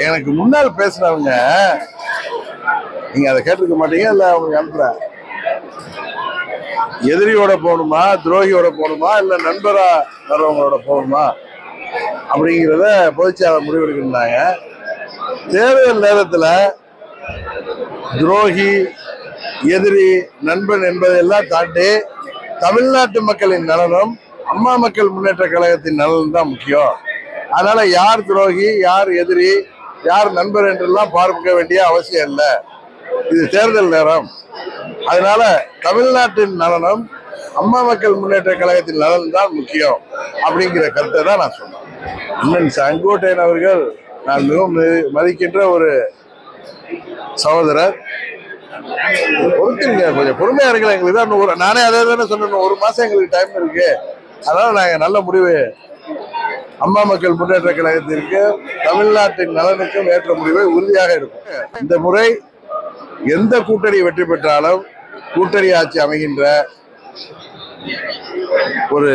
எனக்கு முன்னால் பேசுறவங்க நீங்க அதை கேட்டுக்க மாட்டீங்க இல்ல அவங்க அனுப்புற எதிரியோட போகணுமா துரோகியோட போகணுமா இல்ல நண்பரா வர்றவங்களோட போகணுமா அப்படிங்கிறத பொதுச்செயலாளர் முடிவெடுக்கிறாங்க. தேர்தல் நேரத்துல துரோகி எதிரி நண்பன் என்பதையெல்லாம் தாண்டி தமிழ்நாட்டு மக்களின் நலனும் அம்மா மக்கள் முன்னேற்ற கழகத்தின் நலனும் தான் முக்கியம். அதனால யார் துரோகி யார் எதிரி யார் நண்பர் என்றெல்லாம் பார்க்க வேண்டிய அவசியம் இல்லை. இது தேர்தல் நேரம். அதனால தமிழ்நாட்டின் நலனும் அம்மா மக்கள் முன்னேற்ற கழகத்தின் நலன் தான் முக்கியம் அப்படிங்கிற கருத்தை தான் நான் சொன்னேன். அண்ணன் செங்கோட்டையன் அவர்கள் நான் மிகவும் மதிக்கின்ற ஒரு சகோதரர். பொறுத்துருங்க, கொஞ்சம் பொறுமையா இருக்கலாம். எங்களுக்கு தான் நானே அதே தானே சொன்னேன், ஒரு மாசம் எங்களுக்கு டைம் இருக்கு. அதனால நாங்க நல்ல முடிவு அம்மா மக்கள் முன்னேற்ற கழகத்திற்கு தமிழ்நாட்டின் நலனுக்கும் ஏற்ற முடிவை உறுதியாக இருக்கும். இந்த முறை எந்த கூட்டணி வெற்றி பெற்றாலும் கூட்டணி ஆட்சி அமைகின்ற ஒரு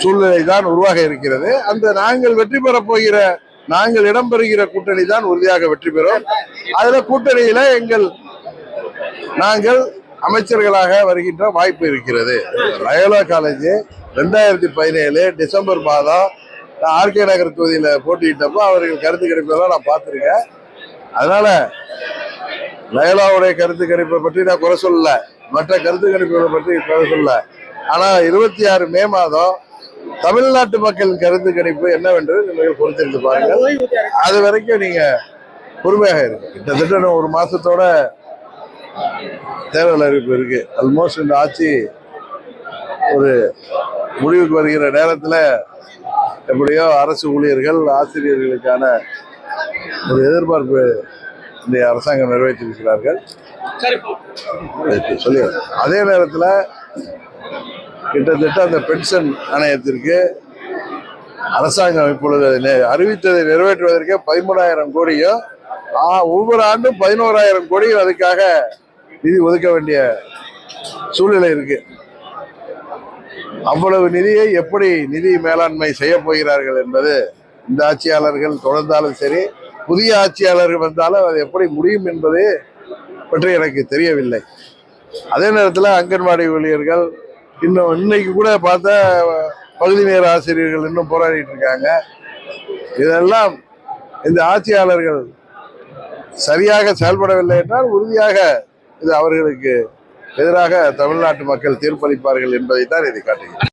சூழ்நிலை தான் உருவாக இருக்கிறது. அந்த நாங்கள் வெற்றி பெற போகிற நாங்கள் இடம்பெறுகிற கூட்டணி தான் உறுதியாக வெற்றி பெறும். அதுல கூட்டணியில நாங்கள் அமைச்சர்களாக வருகின்ற வாய்ப்பு இருக்கிறது. லயோலா காலேஜ் 2017 டிசம்பர் மாதம் ஆர்கே நகர் தொகுதியில போட்டியிட்டப்போ அவர்கள் கருத்து கணிப்பெல்லாம் நான் பார்த்திருக்கேன். அதனால லயோலாவுடைய கருத்து கணிப்பை பற்றி நான் குறை சொல்லல, மற்ற கருத்து கணிப்புகளை பற்றி குறை சொல்லல. ஆனா 26 மே மாதம் தமிழ்நாட்டு மக்களின் கருத்து கணிப்பு என்னவென்று நீங்கள் பொறுத்திருந்து பாருங்கள். அது வரைக்கும் நீங்க பொறுமையாக இருக்கு. கிட்டத்தட்ட ஒரு மாசத்தோட தேர்தல் அறிவிப்பு இருக்கு. ஆல்மோஸ்ட் இந்த ஆட்சி ஒரு முடிவுக்கு வருகிற நேரத்தில் எப்படியோ அரசு ஊழியர்கள் ஆசிரியர்களுக்கான ஒரு எதிர்பார்ப்பு இந்த அரசாங்கம் நிறைவேற்றிருக்கிறார்கள் சொல்லி. அதே நேரத்தில் கிட்டத்தட்ட அந்த பென்ஷன் ஆணையத்திற்கு அரசாங்கம் இப்பொழுது அறிவித்ததை நிறைவேற்றுவதற்கு 13,000 கோடியும் ஒவ்வொரு ஆண்டும் 11,000 கோடியும் அதுக்காக நிதி ஒதுக்க வேண்டிய சூழ்நிலை இருக்கு. அவ்வளவு நிதியை எப்படி நிதி மேலாண்மை செய்ய போகிறார்கள் என்பது இந்த ஆட்சியாளர்கள் தொடர்ந்தாலும் சரி, புதிய ஆட்சியாளர்கள் வந்தாலும் அது எப்படி முடியும் என்பது பற்றி எனக்கு தெரியவில்லை. அதே நேரத்தில் அங்கன்வாடி ஊழியர்கள் இன்னைக்கு கூட பார்த்தா பகுதி நேர ஆசிரியர்கள் இன்னும் போராடிட்டு இருக்காங்க. இதெல்லாம் இந்த ஆட்சியாளர்கள் சரியாக செயல்படவில்லை என்றால் உறுதியாக இது அவர்களுக்கு எதிராக தமிழ்நாட்டு மக்கள் தீர்ப்பளிப்பார்கள் என்பதை தான் இதை காட்டுகிறது.